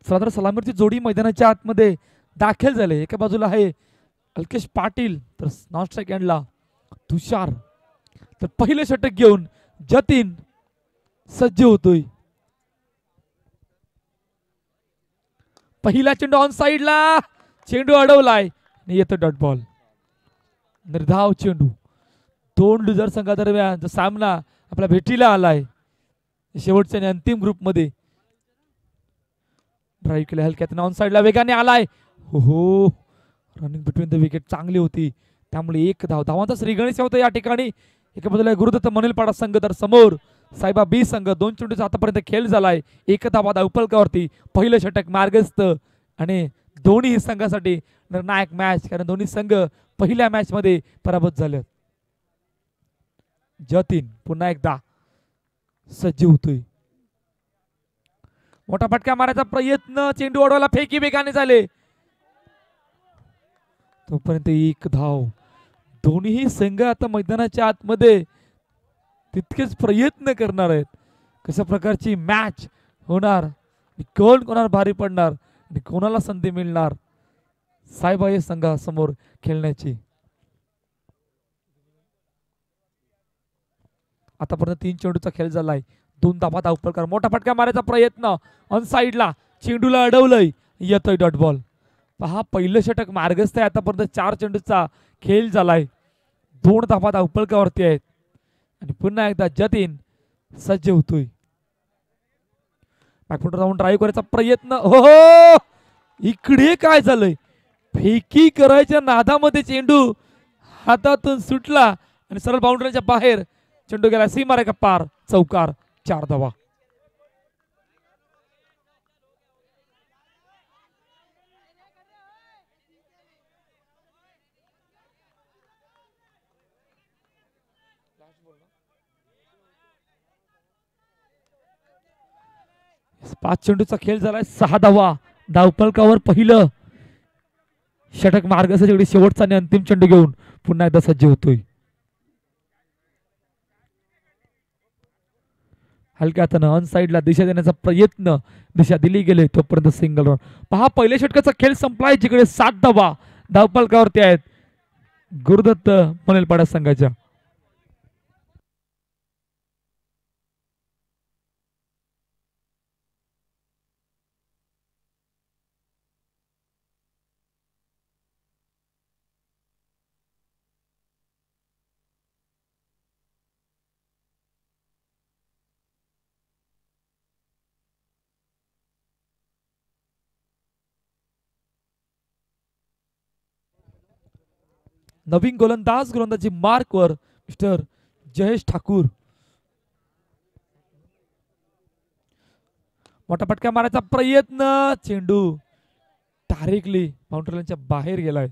सरादर सलामीची जोडी मैदानाच्या आतमध्ये दाखल झाले. एका बाजूला आहे अल्केश पाटील तर नॉन स्ट्राईक एंडला तुषार. तर पहिले षटक घेऊन जतीन सज्ज होतोय. पहिला चेंडू ऑन साइडला, चेंडू अडवलाय आणि येतो डॉट बॉल. निर्धाव चेंडू. दोन लुझर संघादरम्यान सामना आपल्या भेटीला आलाय शेवटच्या आणि अंतिम ग्रुपमध्ये. ड्राईव्ह केलं हलक्यात ऑन साइडला, वेगाने आलाय. हो, रनिंग बिटवीन द विकेट चांगली होती त्यामुळे एक धाव. धावांचा श्रीगणेश होता या ठिकाणी. एका बाजूला गुरुदत्त मनेलपाडा संघ तर समोर साईबा बी संघ. दोन चेंडूचा आतापर्यंत खेळ झालाय. एक धावा धावफलकावरती. पहिलं षटक मार्गस्थ आणि दोन्ही संघासाठी निर्णायक मॅच, कारण दोन्ही संघ पहिल्या मॅच मध्ये पराभूत झाले. जतीन पुन्हा एकदा सज्ज होतोय. मोठा फटका मारायचा प्रयत्न, चेंडू अडवायला फेकी वेगाने झाले. तोपर्यंत एक धाव. दोन्ही संघ आता मैदानाच्या आतमध्ये तितकेच प्रयत्न करणार आहेत. कशा प्रकारची मॅच होणार, कोण कोणाला भारी पडणार आणि कोणाला संधी मिळणार साईबाई संघासमोर खेळण्याची. आतापर्यंत 3 चेंडूचा खेळ झालाय. 2 धावा धावफलकार. मोठा फटका मारायचा प्रयत्न ऑन साइडला, चेंडूला अडवलंय, येतोय डॉट बॉल. पहा, पहिलं षटक मार्गस्थ आहे. आतापर्यंत 4 चेंडूचा खेळ झालाय. 2 धावा धावफलकावरती आहेत आणि पुन्हा एकदा जतीन सज्ज होतोय. बॅकफुटर जाऊन ड्राईव्ह करायचा प्रयत्न. हो, इकडे काय झालंय, फेकी करायच्या नादामध्ये चेंडू हातातून सुटला आणि सरळ बाउंड्रीच्या बाहेर चेंडू गेला सीमारेखा पार. चौकार, 4 धावा. पाच चेंडूचा खेळ झालाय. 6 धावा धावफलकावर. पहिलं षटक मार्गस्थ जेवढी शेवटचा आणि अंतिम चेंडू घेऊन पुन्हा एकदा सज्ज होतोय. हलक्या हातानं ऑन साइडला दिशा देण्याचा प्रयत्न, दिशा दिली गेले तोपर्यंत सिंगल रन. पहा, पहिल्या षटकाचा खेळ संपलाय जिकडे 7 धावा धावफलकावरती आहेत गुरुदत्त मनेलपाडा संघाच्या. नवीन गोलंदाजी मार्कवर मिस्टर जयेश ठाकूर. मोठा फटका मारायचा प्रयत्न, चेंडू डायरेक्टली बाउंड्रीच्या बाहेर गेलाय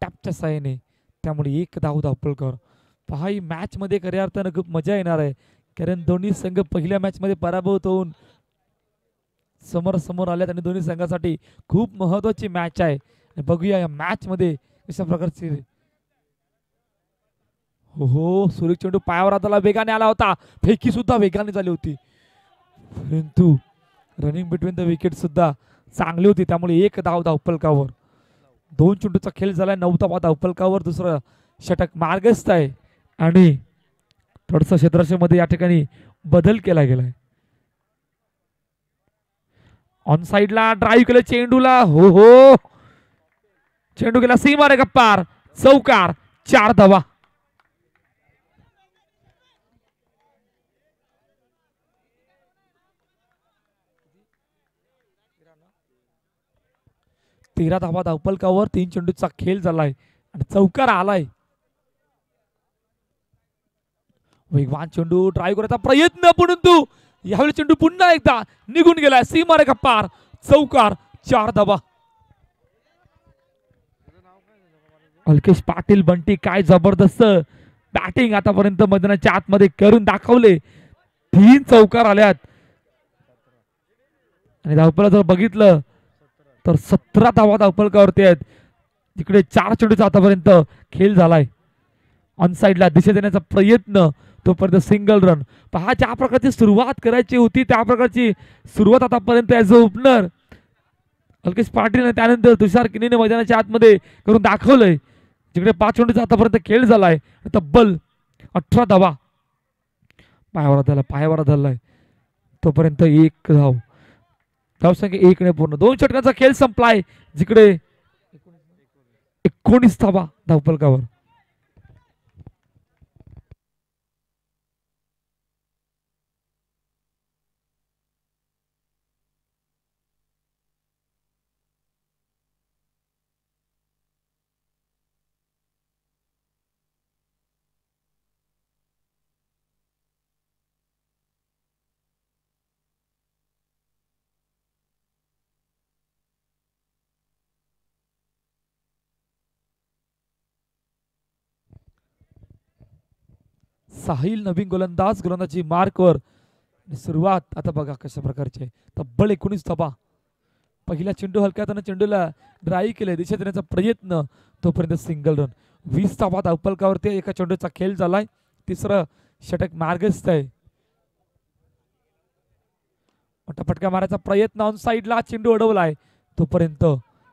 टॅपच्या साहाय्याने, त्यामुळे एक धाव धावफलकावर. पहा, ही मॅच मध्ये खऱ्या अर्थानं खूप मजा येणार आहे, कारण दोन्ही संघ पहिल्या मॅच मध्ये पराभूत होऊन समोर आल्यात आणि दोन्ही संघासाठी खूप महत्वाची मॅच आहे. बघूया या मॅच मध्ये कशा प्रकारची. हो, सुरेख चेंडू पायावर आला, वेगाने आला होता, फेकी सुद्धा वेगाने झाली होती, परंतु रनिंग बिटवीन द विकेट सुद्धा चांगली होती, त्यामुळे एक धाव धावफलकावर. 2 चेंडूचा खेळ झालाय. 9 धावा धावफलकावर. दुसरं षटक मार्गस्थ आहे आणि थोडस क्षेत्ररक्षणामध्ये या ठिकाणी बदल केला गेलाय. ऑन साइडला ड्राईव्ह केलं चेंडूला. हो, चेंडू गेला सीमारेखा पार. चौकार, 4 धावा. तेरा धावा धावफलकावर. 3 चेंडूचा खेळ झालाय आणि चौकार आलाय. वेगवान चेंडू, ड्राईव्ह करायचा प्रयत्न, परंतु यावेळी चेंडू पुन्हा एकदा निघून गेलाय सीमारेखा पार. चौकार, 4 धावा. अल्केश पाटील बंटी, काय जबरदस्त बॅटिंग आतापर्यंत मैदानाच्या आतमध्ये करून दाखवले. 3 चौकार आल्यात आणि धावफलक जर बघितलं तर 17 धावा धावफलकावरती आहेत. तिकडे 4 चेंडूचा आतापर्यंत खेळ झालाय. ऑन साइडला दिशा देण्याचा प्रयत्न, तोपर्यंत सिंगल रन. पहा, ज्या प्रकारची सुरुवात करायची होती त्या प्रकारची सुरुवात आतापर्यंत as a opener Alkesh Patil त्यानंतर तुषार किनीने मैदानाच्या आतमध्ये करून दाखवलंय. जिकडे 5 चेंडूचा आतापर्यंत खेळ झालाय. तब्बल 18 धावा पायावर धरलाय. तोपर्यंत 1 धाव. धावसंख्या 1 ने पूर्ण. 2 षटकांचा खेळ संपलाय. जिकडे 19 धावा धावफलकावर. साहिल नवीन गोलंदाजी मार्कवर. सुरुवात आता बघा कशा प्रकारची आहे. तब्बल 19 धावा. पहिला चेंडू हलक्यात चेंडूला ड्राईव्ह केले. दिशेत येण्याचा प्रयत्न. तोपर्यंत सिंगल रन. 20 धावा धावफलकावरती. एका चेंडूचा खेळ झालाय. तिसरं षटक मार्गस्थ आहे. मोठा फटका मारायचा प्रयत्न. ऑन साईडला चेंडू अडवलाय. तोपर्यंत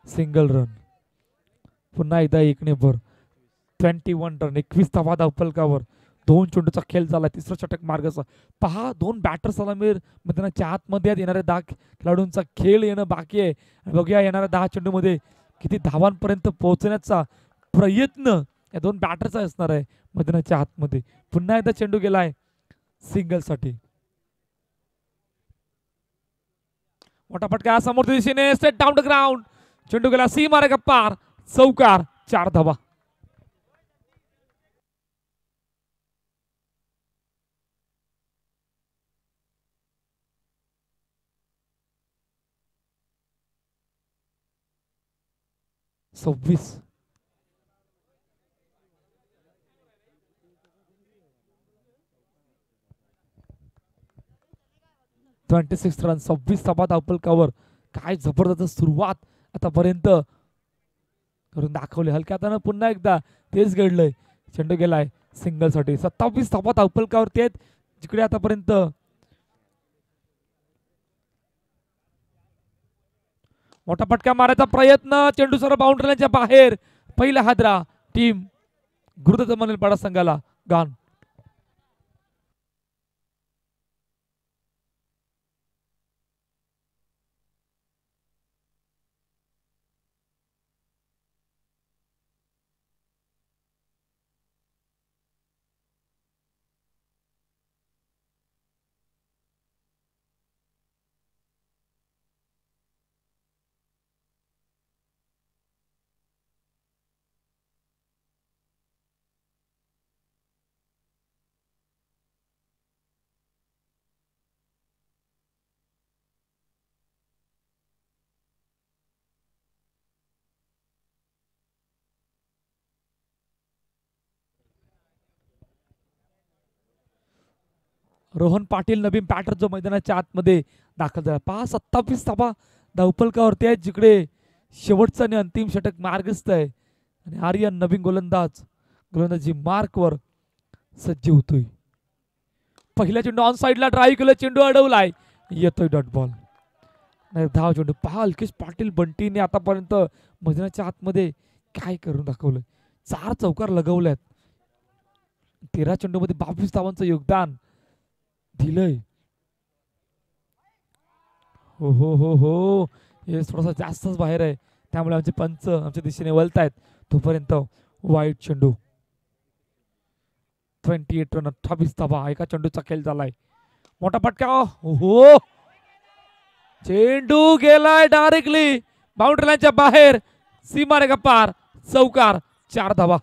सिंगल रन. पुन्हा एकदा 1 ने भर. 21 रन. 21 धावा धावफलकावर. 2 चेंडूचा खेळ झाला. तिसरं षटक मार्गस्थ. पहा 2 बॅटर्स मैदानाच्या आतमध्ये येणाऱ्या 10 खेळाडूंचा खेळ येणं बाकी आहे. बघूया येणाऱ्या 10 चेंडूमध्ये किती धावांपर्यंत पोहोचण्याचा प्रयत्न या 2 बॅटरचा असणार आहे मैदानाच्या आतमध्ये. पुन्हा एकदा चेंडू गेलाय सिंगल साठी. मोठा फटका समोरच्या दिशेने. Straight down the ground. चेंडू गेला सीमारेखा पार. चौकार. 4 धावा. सव्वीस 26 रन. 26 धावा धावफलकावर. काय जबरदस्त सुरुवात आतापर्यंत करून दाखवले. हलक्या हातानं पुन्हा एकदा तेच घडलंय. चेंडू गेलाय सिंगल साठी. 27 धावा धावफलकावरती आहेत. जिकडे आतापर्यंत मोठा फटका मारायचा प्रयत्न. चेंडू सर्व बाउंड्रीच्या बाहेर. पहिला हादरा टीम गुरुदत्त मनलपाडा संघाला. गान. रोहन पाटील नवीन बॅटर जो मैदानाच्या आतमध्ये दाखल झाला. 27 धावा धावफलकावरती आहेत. जिकडे शेवटचा आणि अंतिम षटक मार्गस्थ आहे. आणि आर्यन नवीन गोलंदाजी मार्कवर सज्ज होतोय. पहिला चेंडू ऑन साईडला ड्राईव्ह केलं. चेंडू अडवलाय. येतोय डॉट बॉल. धाव चेंडू. पहा अल्केश पाटील बंटीने आतापर्यंत मैदानाच्या आतमध्ये काय करून दाखवलंय. 4 चौकार लगवल्यात. 13 चेंडूमध्ये 22 धावांचं योगदान दिलंय. हो हो हो हो हे थोडासा जास्तच बाहेर आहे. त्यामुळे आमचे पंच आमच्या दिशेने वळतायत. तोपर्यंत वाईट चेंडू. 28 रन. 28 धावा. एका चेंडूचा खेळ झालाय. मोठा फटका. हो चेंडू गेलाय डायरेक्टली बाउंड्री लाईनच्या बाहेर. सीमारेखा पार. चौकार. 4 धावा.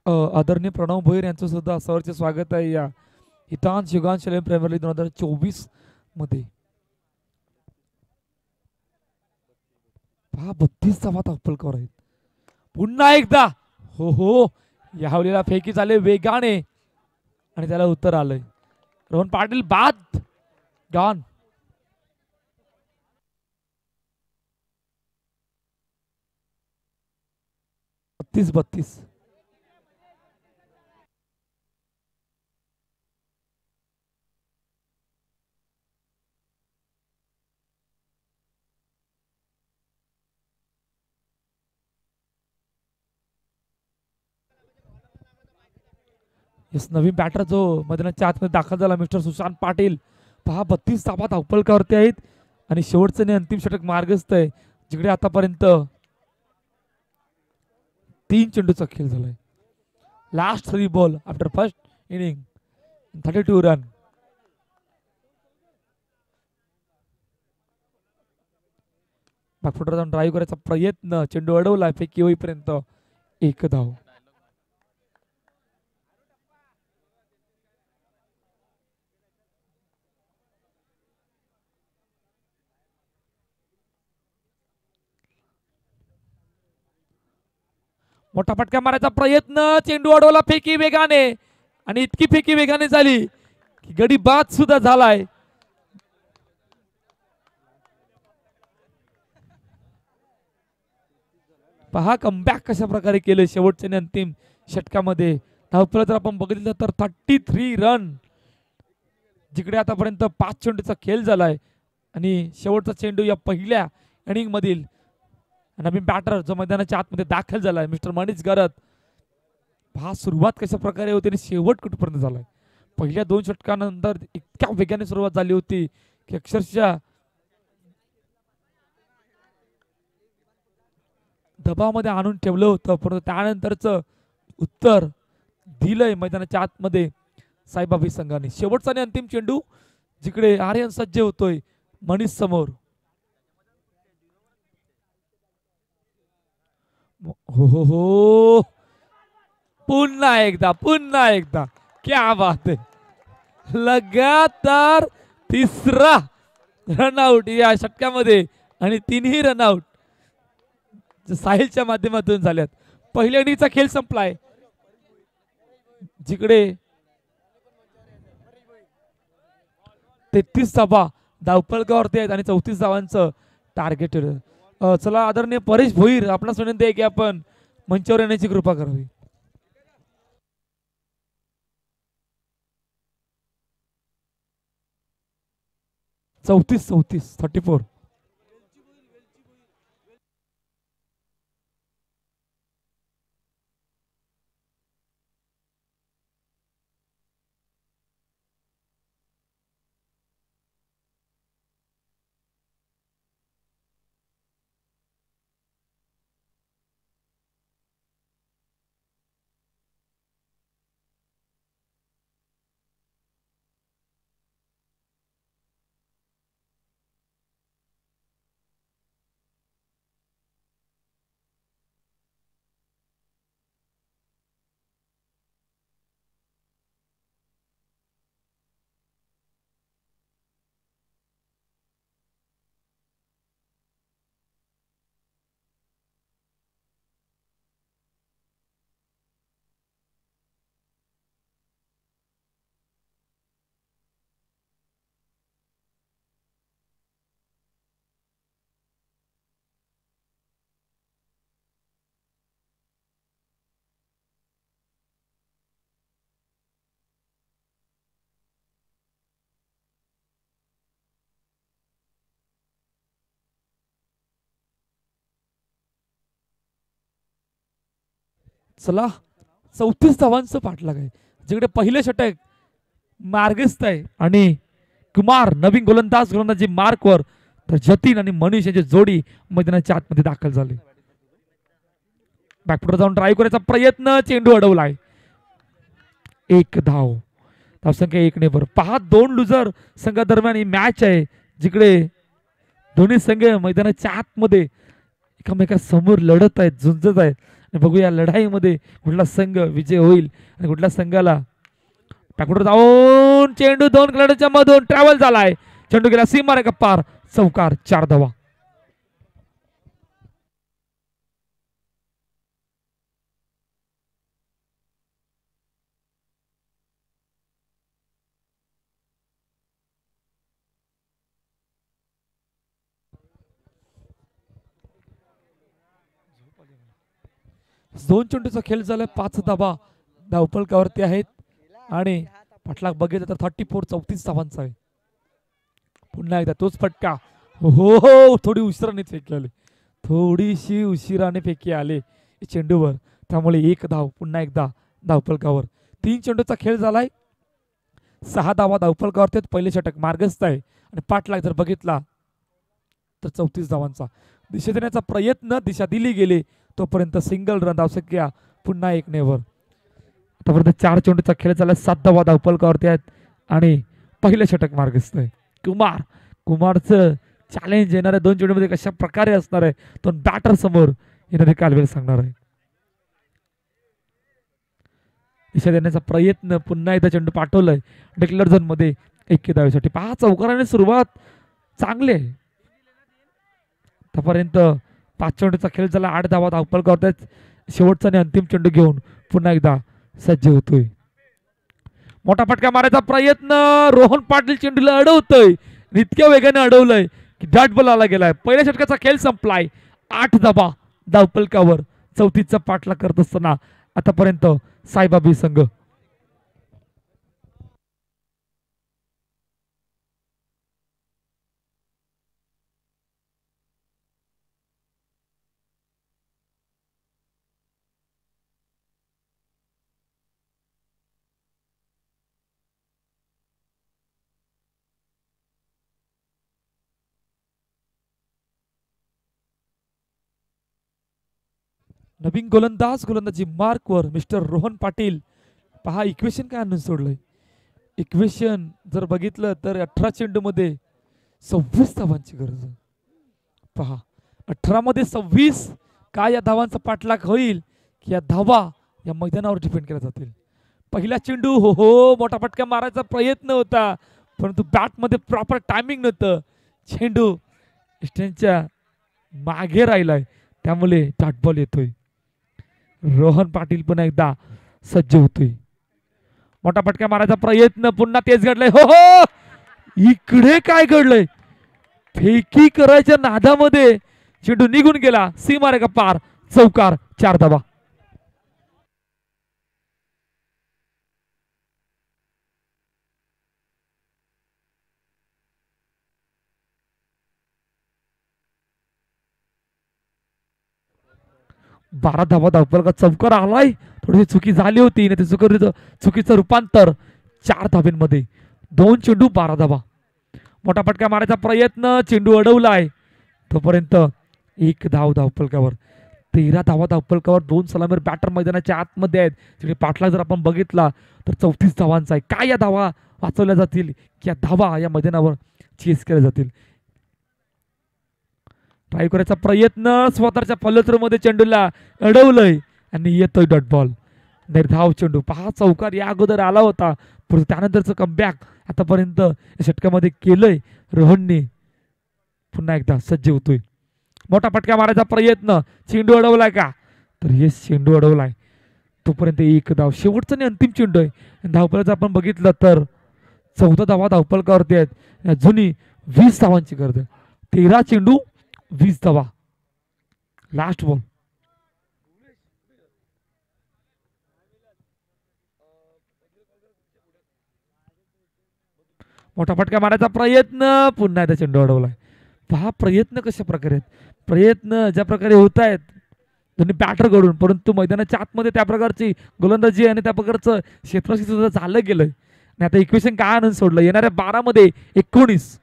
आदरणीय प्रणव भोईर यांचं सुद्धा सहर्ष स्वागत आहे या हितांश युगांश प्रीमियर लीग 2024 मध्ये. 32 धावा धावफलकावर आहेत. पुन्हा एकदा हो हो यावलेला फेकी झाले वेगाने आणि त्याला उत्तर आलंय. रोहन पाटील बाद डॉन. 32-32. यस नवीन बॅटर जो मैदानाच्या आतमध्ये दाखल झाला मिस्टर सुशांत पाटील. पहा 32 धावा धावपळकावरती आहेत आणि शेवटचं आणि अंतिम षटक मार्गस्थ आहे जिकडे आतापर्यंत 3 चेंडूचा खेळ झालाय. Last 3 ball after first inning 32 run. बॅकफुटर जाऊन ड्राईव्ह करायचा प्रयत्न चेंडू अडवला फेकी होईपर्यंत 1 धाव. मोठा फटका मारायचा प्रयत्न चेंडू अडवला फेकी वेगाने आणि इतकी फेकी वेगाने झाली की गडी बाद सुद्धा झालाय. पहा कमबॅक कशा प्रकारे केले शेवटच्या आणि अंतिम षटकामध्ये. धावफलक जर आपण बघितलं तर 33 रन जिकडे आतापर्यंत 5 चेंडूचा खेळ झालाय आणि शेवटचा चेंडू या पहिल्या इनिंग मधील नवीन बॅटर जो मैदानाच्या आतमध्ये दाखल झालाय मिस्टर मनीष गरत. पहा सुरुवात कशा प्रकारे होती आणि शेवट कुठपर्यंत झालाय. पहिल्या 2 षटकानंतर इतक्या वेगाने सुरुवात झाली होती की अक्षरशः दबावामध्ये आणून ठेवलं होतं परंतु त्यानंतरचं उत्तर दिलंय मैदानाच्या आतमध्ये साईबाबी संघाने. शेवटचा आणि अंतिम चेंडू जिकडे आर्यन सज्ज होतोय मनीष समोर. हो हो हो पुन्हा एकदा क्या बात आहे. लगातार 3रा रनआउट या षटकामध्ये आणि 3ही रनआउट साहिलच्या माध्यमातून झाल्यात. पहिल्या इनिंगचा खेळ संपलाय जिकडे 33 धावा धावपळकावरती आहेत आणि 34 धावांचं टार्गेट. चला आदरणीय परेश भोईर आपणास विनंती आहे की आपण मंचावर येण्याची कृपा करावी. चौतीस 34. चला 34 धावांचं पाठलाग आहे जिकडे पहिले षटक मार्गस्थ आहे आणि कुमार नवीन गोलंदाजी मार्कवर तर जतीन आणि मनीष यांची जोडी मैदानाच्या आतमध्ये दाखल झाली. बॅकफुटर जाऊन ड्राईव्ह करायचा प्रयत्न चेंडू अडवलाय. 1 धाव. धावसंख्या 1 ने. पहा 2 लुजर संघादरम्यान ही मॅच आहे जिकडे दोन्ही संघ मैदानाच्या आतमध्ये एकमेकांसमोर लढत आहेत झुंजत आहेत. बघूया लढाईमध्ये कुठला संघ विजय होईल आणि कुठल्या संघाला. बॅकफुटर जाऊन चेंडू 2 खेळाडूंच्या मधून ट्रॅव्हल झालाय. चेंडू गेला सीमारेखा पार. चौकार 4 धावा. दोन चेंडूचा खेळ झालाय, 5 धावा धावफलकावरती आहेत आणि पाठलाग बघितलं तर 34 धावांचा आहे. पुन्हा एकदा तोच फटका. हो हो, थोडी उशिराने फेकी आली, थोडीशी उशिराने फेकी आले चेंडूवर, त्यामुळे 1 धाव पुन्हा एकदा धावफलकावर. 3 चेंडूचा खेळ झालाय, 6 धावा धावफलकावरती. पहिले षटक मार्गस्थ आहे आणि पाठलाग जर बघितला तर 34 धावांचा. दिशा देण्याचा प्रयत्न, दिशा दिली गेली तोपर्यंत सिंगल रन धावसंख्या पुन्हा 1 नेवर. आतापर्यंत 4 चेंडूचा खेळ झाला, 7 धावा धावफलकावरती आहेत आणि पहिले षटक मार्गस्थ आहे. कुमारचं चॅलेंज येणाऱ्या 2 चेंडूमध्ये कशा प्रकारे असणार आहे तो बॅटर समोर येणारे कालवेल सांगणार आहे. दिशा देण्याचा प्रयत्न, पुन्हा एकदा चेंडू पाठवलाय डिक्लेअर झोन मध्ये 1 धावेसाठी. 5 चौकाराने सुरुवात चांगली आहे. आतापर्यंत 5 चेंडूचा खेळ झाला, 8 धावा धावफलकावरती. शेवटचा आणि अंतिम चेंडू घेऊन पुन्हा एकदा सज्ज होतोय. मोठा फटका मारायचा प्रयत्न, रोहन पाटील चेंडूला अडवतोय, इतक्या वेगाने अडवलंय की डॉट बॉल आला गेलाय. पहिल्या षटकाचा खेळ संपलाय, 8 धावा धावफलकावर. 34चा पाठलाग करत असताना आतापर्यंत साईबाबी संघ. नवीन गोलंदाजी मार्कवर मिस्टर रोहन पाटील. पहा इक्वेशन काय आणून सोडलंय. इक्वेशन जर बघितलं तर 18 चेंडू मध्ये 26 धावांची गरज आहे. पहा 18 मध्ये 26, काय या धावांचा पाठलाग होईल की या धावा या मैदानावर डिपेंड केल्या जातील. पहिला चेंडू, हो हो, मोठा फटका मारायचा प्रयत्न होता परंतु बॅट मध्ये प्रॉपर टायमिंग नव्हतं. चेंडू स्टँडच्या मागे राहिलाय त्यामुळे डॉट बॉल येतोय. रोहन पाटील पुन्हा एकदा सज्ज होतोय. मोठा फटका मारायचा प्रयत्न, पुन्हा तेच घडलंय. हो हो, इकडे काय घडलंय, फेकी करायच्या नादामध्ये चेंडू निघून गेला, सीमारेखा पार, चौकार, 4 धावा. बारा धावा धावफलका, चौकार आलाय, थोडीशी चुकी झाली होती ना, चुकीचं रूपांतर 4 धाब्यांमध्ये. 2 चेंडू 12 धावा. मोठा फटका मारायचा प्रयत्न, चेंडू अडवलाय तोपर्यंत 1 धाव धावफलकावर. 13 धावा धावफलकावर. 2 सलामीर बॅटर मैदानाच्या आतमध्ये आहेत. तिकडे पाठलाग जर आपण बघितला तर 34 धावांचा आहे. काय या धावा वाचवल्या जातील की या धावा या मैदानावर चेस केल्या जातील. ट्राय करायचा प्रयत्न, स्वतःच्या फॉलोथ्रूमध्ये चेंडूला अडवलंय आणि येतोय डॉट बॉल. निर्धाव चेंडू. 5 चौकार या अगोदर आला होता परंतु त्यानंतरचं कमबॅक आतापर्यंत षटकामध्ये केलंय रोहनने. पुन्हा एकदा सज्ज होतोय. मोठा फटका मारायचा प्रयत्न, चेंडू अडवलाय का, तर हे चेंडू अडवलाय तोपर्यंत 1 धाव. शेवटचा आणि अंतिम चेंडू आहे. धावफलकाचं आपण बघितलं तर 14 धावा धावफलकावरती आहेत. जुनी 20 धावांची गरज आहे. 13 चेंडू 20 धावा. Last ball. मोठा फटका मारायचा प्रयत्न, पुन्हा एकदा चेंडू अडवलाय. पहा प्रयत्न कशा प्रकारे आहेत, प्रयत्न ज्या प्रकारे होत आहेत दोन्ही बॅटर कडून, परंतु मैदानाच्या आतमध्ये त्या प्रकारची गोलंदाजी आणि त्या प्रकारचं क्षेत्ररक्षण सुद्धा झालं गेलंय. आणि आता इक्वेशन काय आणून सोडलं, येणाऱ्या 12 मध्ये 19.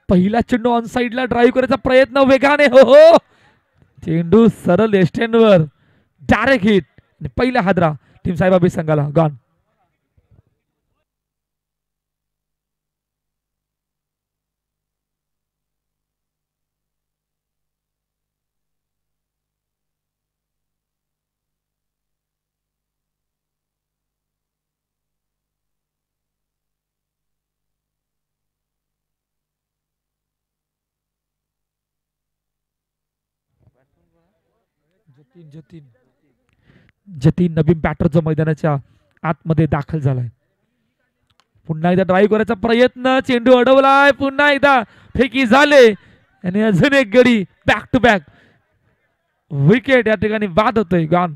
पहिला चेंडू ऑन साइडला ड्राईव्ह करायचा प्रयत्न वेगाने, हो हो, चेंडू सरळ एस्टेनवर डायरेक्ट हिट. पहिला हादरा टीम साईबाबी संघाला. गॉन. जतीन नवीन बॅटर जो मैदानाच्या आतमध्ये दाखल झालाय. पुन्हा एकदा ड्राईव्ह करायचा प्रयत्न, चेंडू अडवलाय, पुन्हा एकदा फेकी झाले आणि अजून एक गडी बॅक टू बॅक विकेट. या ठिकाणी बाद होतोय. गॉन.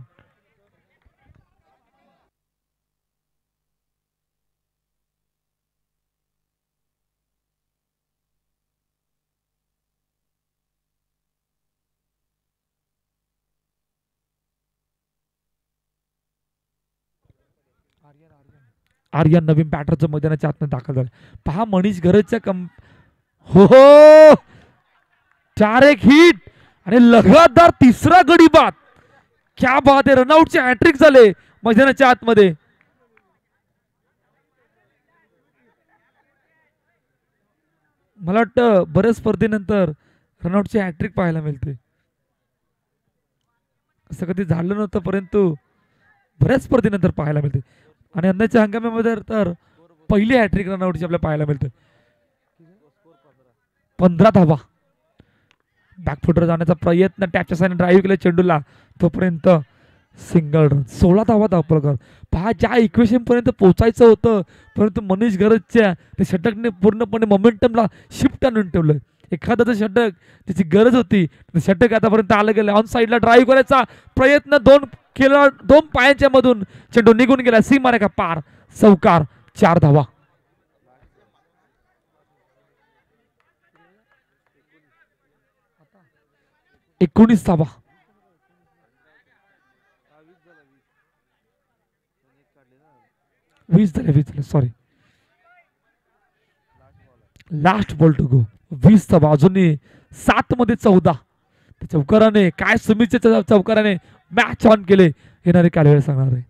आर्यन नवीन बॅटरचं मैदानाच्या आतमध्ये दाखल झालं. पहा मनीष गरजच्या हो 4-1 हिट आणि लगातार तिसरा गडी बाद. क्या बात आहे. रनआउटचे हॅट्रिक झाले मैदानाच्या आतमध्ये. मला वाटतं बऱ्याच स्पर्धेनंतर रनआउटचे हॅट्रिक पाहायला मिळते. असं कधी झालं नव्हतं परंतु बऱ्याच स्पर्धेनंतर पाहायला मिळते. आणि यंदाच्या हंगामामध्ये तर पहिली हॅट्रिक रनआउटची आपल्याला पाहायला मिळते. 15 धावा. बॅकफुटर जाण्याचा प्रयत्न, टॅपच्या साईडने ड्राईव्ह केला चेंडूला, तोपर्यंत सिंगल रन. 16 धावा धावपलकर. पहा ज्या इक्वेशन पर्यंत पोहोचायचं होतं परंतु मनीष गरजच्या त्या षटकने पूर्णपणे मोमेंटमला शिफ्ट आणून ठेवलं. एखादं षटक त्याची गरज होती, षटक आतापर्यंत आलं गेलं. ऑन साईडला ड्राईव्ह करायचा प्रयत्न, दोन पायांच्या मधून चेंडू निघून गेला. सीमारेखा पार. चौकार. 4 धावा. 19 धावा. 20 झाले sorry. Last ball to go. 20 धावा. अजूनही 7 मध्ये 14. चौकाराने काय सुमितच्या चौकाराने मॅच ऑन केले येणारे काय वेळ सांगणार आहे.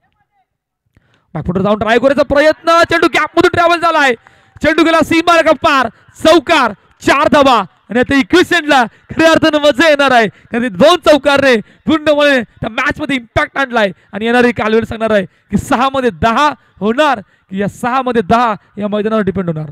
बॅकफुटर जाऊन ड्राईव्ह करायचा प्रयत्न, चेंडू गॅप मधून ट्रॅव्हल झालाय, चेंडू गेला सीमारेखा पार. चौकार. 4 धावा. आणि आता इक्वेशनला खऱ्या अर्थानं मजा येणार आहे कारण 2 चौकारने पूर्णपणे त्या मॅच मध्ये इम्पॅक्ट आणलाय. आणि येणारी कालवेळ सांगणार आहे की 6 मध्ये 10 होणार की या 6 मध्ये 10 या मैदानावर डिपेंड होणार.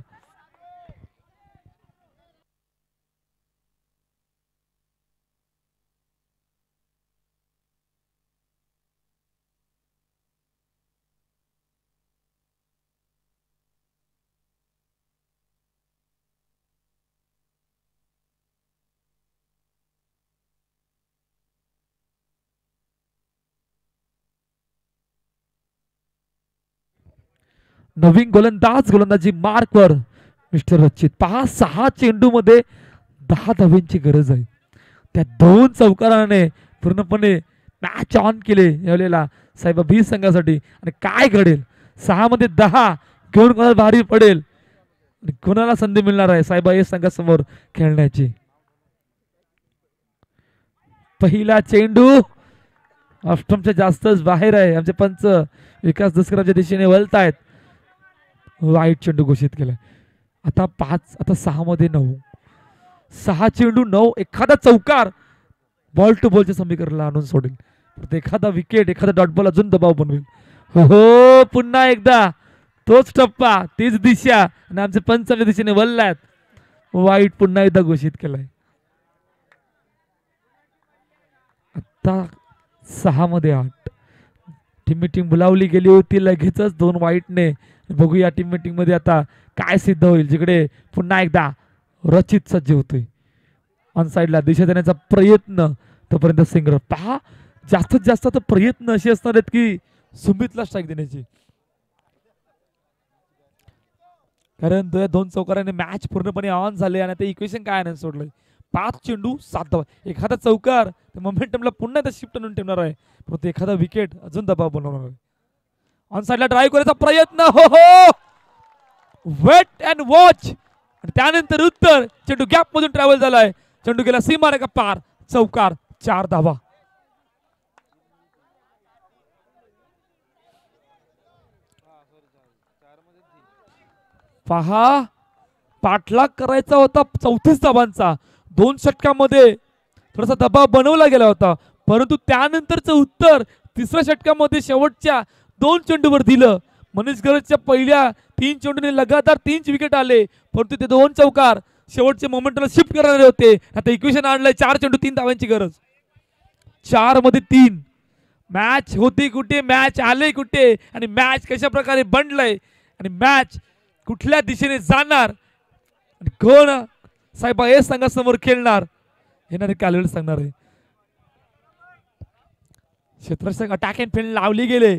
नवीन गोलंदाजी मार्कवर मिस्टर रचित. पहा 6 चेंडू मध्ये 10 धाव्यांची गरज आहे. त्या 2 चौकाराने पूर्णपणे मॅच ऑन केले यावेळेला साहेब बी संघासाठी. आणि काय घडेल 6 मध्ये 10 घेऊन कोणाला भारी पडेल आणि कोणाला संधी मिळणार आहे साहेब या संघासमोर खेळण्याची. पहिला चेंडू ऑफस्टंपच्या जास्तच बाहेर आहे. आमचे पंच विकास दुष्कराच्या दिशेने वळतायत. वाईट चेंडू घोषित केलाय. आता 5, आता 6 मध्ये 9. 6 चेंडू 9. एखादा चौकार बॉल टू बॉलच्या समीकरणाला आणून सोडेल. एखादा विकेट, एखादा डॉट बॉल अजून दबाव बनवेल. हो पुन्हा एकदा तोच टप्पा, तीच दिशा आणि आमचे पंचाच्या दिशेने वळलात. वाईट पुन्हा एकदा घोषित केलाय. आता 6 मध्ये 8. टीम मीटिंग बोलावली गेली होती लगेचच 2 वाईटने. बघूया टीम मीटिंग मध्ये आता काय सिद्ध होईल. जिकडे पुन्हा एकदा रचित सज्ज होतोय. ऑन साईडला दिशा देण्याचा प्रयत्न, तोपर्यंत सिंगर. पहा जास्तीत जास्त तर प्रयत्न असे असणार आहेत की सुमितला स्ट्राईक देण्याची, कारण 2 चौकाराने मॅच पूर्णपणे ऑन झाले आणि ते इक्वेशन काय आणायला सोडलंय. 5 चेंडू 7 धावा. एखादा चौकार मोमेंटमला पुन्हा एकदा शिफ्ट आणून ठेवणार आहे, परंतु एखादा विकेट अजून दबाव बनवणार आहे. ऑन साइडला ड्राईव्ह करायचा प्रयत्न. हो वेट अँड वॉच. आणि त्यानंतर उत्तर. चेंडू गॅप मधून ट्रॅव्हल झालाय, चेंडू गेला सीमारेखा पार. चौकार. 4 धावा. पहा पाठलाग करायचा होता 34 धावांचा. 2 षटकामध्ये थोडासा दबाव बनवला गेला होता, परंतु त्यानंतरचं उत्तर 3ऱ्या षटकामध्ये शेवटच्या 2 चेंडूवर दिलं. मनीष गरजच्या पहिल्या 3 चेंडूने लगातार 3 विकेट आले, परंतु ते 2 चौकार शेवटचे मोमेंटला शिफ्ट करणारे होते. आता इक्वेशन आणलंय 4 चेंडू 3 धावांची गरज. 4 मध्ये 3. मॅच होती कुठे, मॅच आले कुठे आणि मॅच कशा प्रकारे बनलंय आणि मॅच कुठल्या दिशेने जाणार आणि कोण साहेबा हे संघासमोर खेळणार येणारे कालवेळ सांगणार आहे. क्षेत्ररक्षक अटॅकिंग फील्ड लावली गेले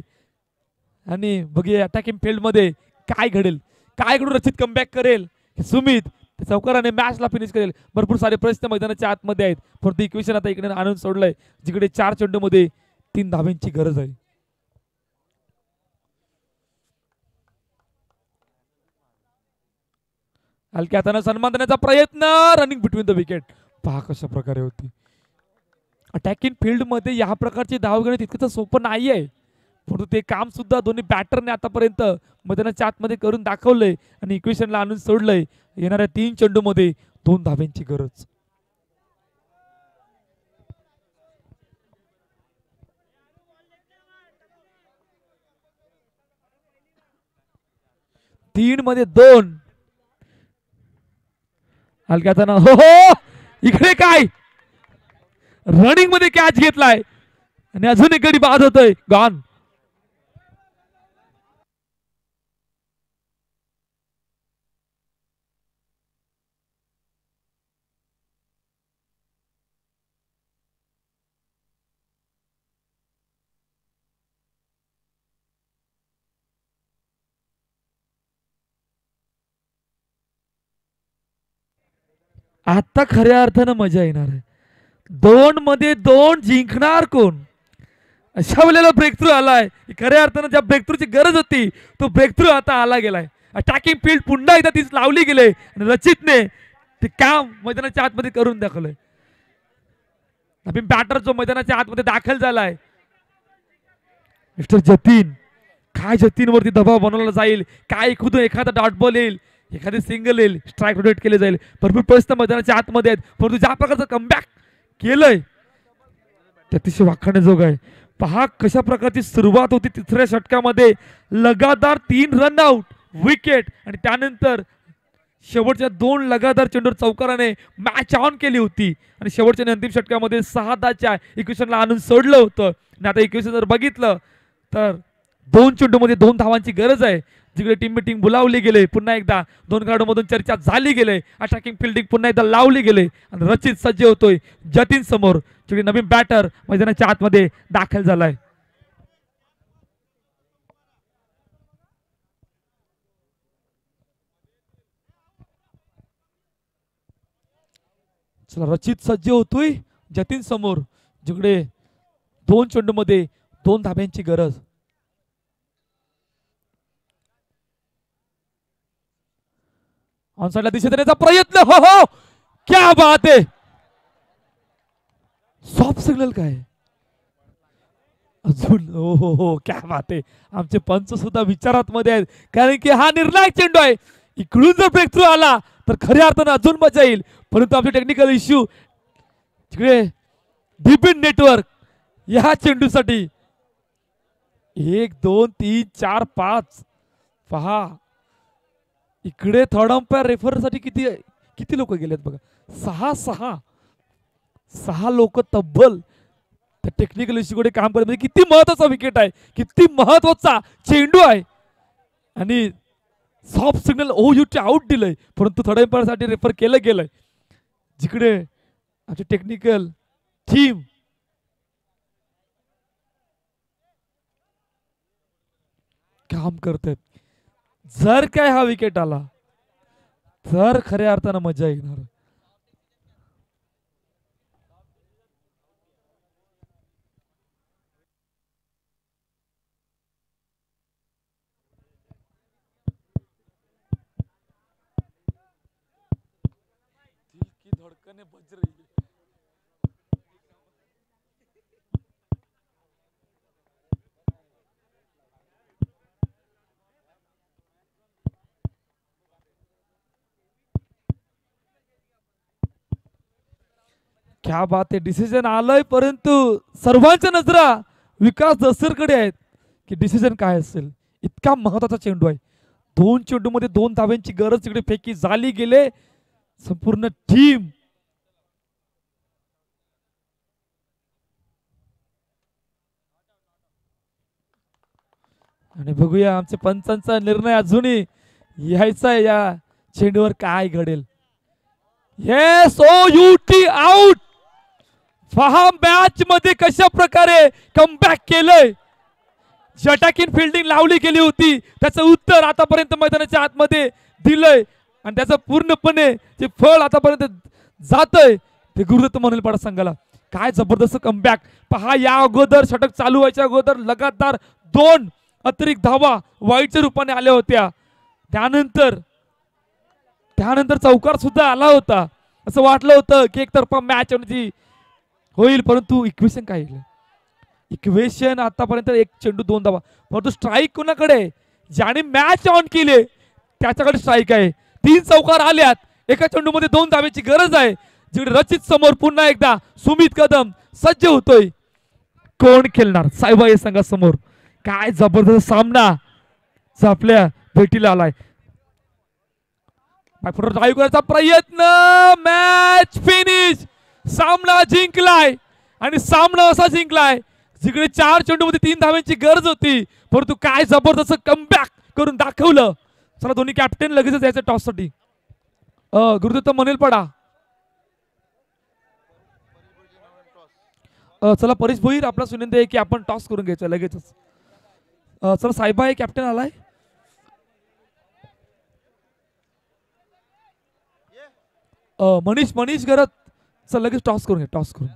आणि बघूया अटॅकिंग फील्ड मध्ये काय घडेल, काय घडून रचित कमबॅक करेल, सुमित चौकाराने मॅचला फिनिश करेल. भरपूर सारे प्रश्न मैदानाच्या आतमध्ये आहेत, परंतु इक्वेशन आता इकडे आणून सोडलंय जिकडे 4 चेंडूमध्ये 3 धाब्यांची गरज आहे. हलक्या हाताने सन्मान देण्याचा प्रयत्न, रनिंग बिटवीन द विकेट. पहा कशा प्रकारे होती. अटॅकिंग फील्ड मध्ये या प्रकारची धाव घेणे तितकंच सोपं नाही आहे, परंतु ते काम सुद्धा दोन्ही बॅटरने आतापर्यंत मैदानाच्या आतमध्ये करून दाखवलंय आणि इक्वेशनला आणून सोडलंय. येणाऱ्या 3 चेंडूमध्ये 2 धाब्यांची गरज. तीन मध्ये 2. हलक्या हातानं हो हो इकडे काय रनिंग मध्ये कॅच घेतलाय आणि अजून एक गडी बाद होतोय. गॉन. आता खऱ्या अर्थानं मजा येणार आहे. 2 मध्ये 2 जिंकणार कोण, अशा वेळेला ब्रेक थ्रू आलाय. खऱ्या अर्थानं ज्या ब्रेक थ्रूची गरज होती तो ब्रेक थ्रू आता आला गेलाय. अटॅकिंग फील्ड पुन्हा एकदा तीच लावली गेले आणि रचितने ते काम मैदानाच्या आतमध्ये करून दाखवलंय. नवीन बॅटर जो मैदानाच्या आतमध्ये दाखल झालाय मिस्टर जतीन. काय जतीनवरती दबाव बनवला जाईल, काय खुद एखादा डॉट बॉल येईल, एखादी सिंगल येईल, स्ट्राईक रोटेट केले जाईल. भरपूर प्रश्न मैदानाच्या आतमध्ये आहेत, परंतु ज्या प्रकारचं कमबॅक केलंय ते अतिशय वाखाणण्याजोग आहे. पहा कशा प्रकारची सुरुवात होती. तिसऱ्या षटकामध्ये लगातार 3 रनआउट विकेट आणि त्यानंतर शेवटच्या 2 लगातार चेंडूवर चौकाराने मॅच ऑन केली होती आणि शेवटच्या अंतिम षटकामध्ये 6-10च्या इक्वेशनला आणून सोडलं होतं. आणि आता इक्वेशन जर बघितलं तर 2 चेंडूमध्ये 2 धावांची गरज आहे. जिकडे टीम मिटिंग बोलावली गेले, पुन्हा एकदा 2 खेळाडूंमधून चर्चा झाली गेले, अटॅकिंग फिल्डिंग पुन्हा एकदा लावली गेले आणि रचित सज्ज होतोय जतीन समोर. जिकडे नवीन बॅटर मैदानाच्या आतमध्ये दाखल झालाय. चला रचित सज्ज होतोय जतीन समोर, जिकडे 2 चेंडूमध्ये 2 धाब्यांची गरज. ऑनसाइडला दिशा देण्याचा प्रयत्न. हो हो क्या बात आहे. सॉफ्ट सिग्नल काय अजून. हो हो हो क्या बात आहे. आमचे पंच सुद्धा विचारात मध्ये आहेत, कारण की हा निर्णायक चेंडू आहे. इकडून जर ब्रेक थ्रू आला तर खऱ्या अर्थानं अजून मजा येईल, परंतु आमचे टेक्निकल इश्यू तिकडे डीप इन नेटवर्क या चेंडूसाठी 1 2 3 4 5. पहा इकडे थर्ड अंपायर रेफर साठी किती किती लोक गेलेत बघा. 6 लोक तब्बल त्या टेक्निकल इश्यूकडे काम करत. म्हणजे किती महत्वाचा विकेट आहे, किती महत्वाचा चेंडू आहे आणि सॉफ्ट सिग्नल OUT आउट दिलंय, परंतु थर्ड अंपायर साठी रेफर केलं गेलंय. जिकडे आमची टेक्निकल टीम काम करतात. जर काय हा विकेट आला तर खऱ्या अर्थानं मजा येणार. दिल की धड़कने बज रही है. क्या बात आहे. डिसिजन आलंय, परंतु सर्वांच्या नजरा विकास दसरकडे आहेत की डिसिजन काय असेल. इतका महत्वाचा चेंडू आहे. 2 चेंडूमध्ये 2 धाव्यांची गरज तिकडे फेकी झाली गेले. संपूर्ण टीम आणि बघूया आमच्या पंचांचा निर्णय अजूनही यायचा आहे, या चेंडूवर काय घडेल. येस, ओ युटी आउट. पहा मॅच मध्ये कशा प्रकारे कमबॅक केलंय. जटाकीन फिल्डिंग लावली गेली होती, त्याचं उत्तर आतापर्यंत मैदानाच्या आतमध्ये दिलंय आणि त्याचं पूर्णपणे जे फळ आतापर्यंत जातंय ते गुरुदत्त मनलपाडा संघाला. काय जबरदस्त कमबॅक पहा. या अगोदर षटक चालू व्हायच्या अगोदर लगातार 2 अतिरिक्त धावा वाईटच्या रूपाने आल्या होत्या. त्यानंतर चौकार सुद्धा आला होता. असं वाटलं होतं की एकतर्फा मॅच होईल, परंतु इक्वेशन काय येईल. इक्वेशन आतापर्यंत 1 चेंडू 2 धावा, परंतु स्ट्राईक कोणाकडे, ज्याने मॅच ऑन केले त्याच्याकडे स्ट्राईक आहे. 3 चौकार आल्यात, एका चेंडू मध्ये 2 धावेची गरज आहे. जिकडे रचित समोर पुन्हा एकदा सुमित कदम सज्ज होतोय. कोण खेळणार सायबा या संघासमोर. काय जबरदस्त सामना आपल्या भेटीला आलाय. ड्राईव्ह करायचा प्रयत्न, मॅच फिनिश. सामना जिंकलाय आणि सामना असा जिंकलाय जिकडे 4 चेंडू मध्ये 3 धाव्यांची गरज होती, परंतु काय जबरदस्त कमबॅक करून दाखवलं. चला दोन्ही कॅप्टन लगेचच यायचं टॉस साठी. गुरुदत्त मनलपाडा, चला परेश भोईर आपला सुनंदे आहे की आपण टॉस करून घ्यायचं लगेचच. चला साहेबा आहे कॅप्टन आलाय. मनीष गरत, चल लगेच टॉस करून घ्या, टॉस करून.